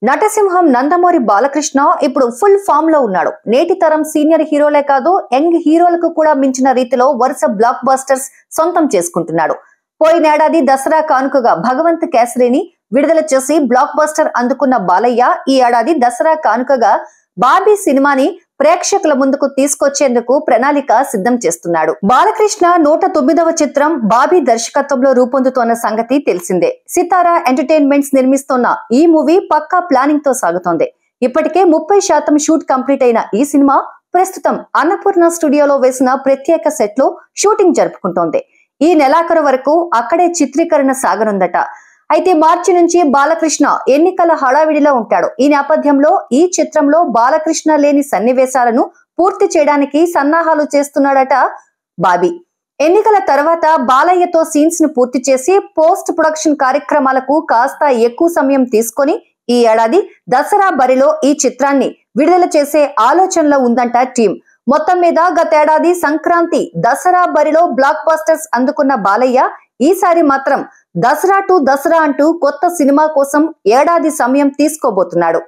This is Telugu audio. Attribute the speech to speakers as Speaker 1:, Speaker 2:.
Speaker 1: నటసింహం నందమూరి బాలకృష్ణ ఇప్పుడు ఫుల్ ఫామ్ లో ఉన్నాడు. నేటి తరం సీనియర్ హీరోలే కాదు, యంగ్ హీరోలకు కూడా మించిన రీతిలో వరుస బ్లాక్ బస్టర్స్ సొంతం చేసుకుంటున్నాడు. పోయినేడాది దసరా కానుకగా భగవంత్ కేసరిని విడుదల చేసి బ్లాక్ బస్టర్ అందుకున్న బాలయ్య ఈ ఏడాది దసరా కానుకగా బాబీ సినిమాని ప్రేక్షకుల ముందుకు తీసుకొచ్చేందుకు ప్రణాళిక సిద్ధం చేస్తున్నాడు. బాలకృష్ణ 109వ చిత్రం బాబీ దర్శకత్వంలో రూపొందుతోన్న సంగతి తెలిసిందే. సితారా ఎంటర్టైన్మెంట్స్ నిర్మిస్తున్న ఈ మూవీ పక్కా ప్లానింగ్ తో సాగుతోంది. ఇప్పటికే 30% షూట్ కంప్లీట్ అయిన ఈ సినిమా ప్రస్తుతం అన్నపూర్ణ స్టూడియోలో వేసిన ప్రత్యేక సెట్ లో షూటింగ్ జరుపుకుంటోంది. ఈ నెలాఖరు వరకు అక్కడే చిత్రీకరణ సాగనుందట. అయితే మార్చి నుంచి బాలకృష్ణ ఎన్నికల హడావిడిలో ఉంటాడు. ఈ నేపథ్యంలో ఈ చిత్రంలో బాలకృష్ణ లేని సన్నివేశాలను పూర్తి చేయడానికి సన్నాహాలు చేస్తున్నాడట బాబీ. ఎన్నికల తర్వాత బాలయ్యతో సీన్స్ ను పూర్తి చేసి పోస్ట్ ప్రొడక్షన్ కార్యక్రమాలకు కాస్త ఎక్కువ సమయం తీసుకొని ఈ ఏడాది దసరా బరిలో ఈ చిత్రాన్ని విడుదల చేసే ఆలోచనలో ఉందంట టీం. మొత్తం మీద గతేడాది సంక్రాంతి దసరా బరిలో బ్లాక్ బస్టర్స్ అందుకున్న బాలయ్య ఈసారి మాత్రం దసరా టు దసరా అంటూ కొత్త సినిమా కోసం ఏడాది సమయం తీసుకోబోతున్నాడు.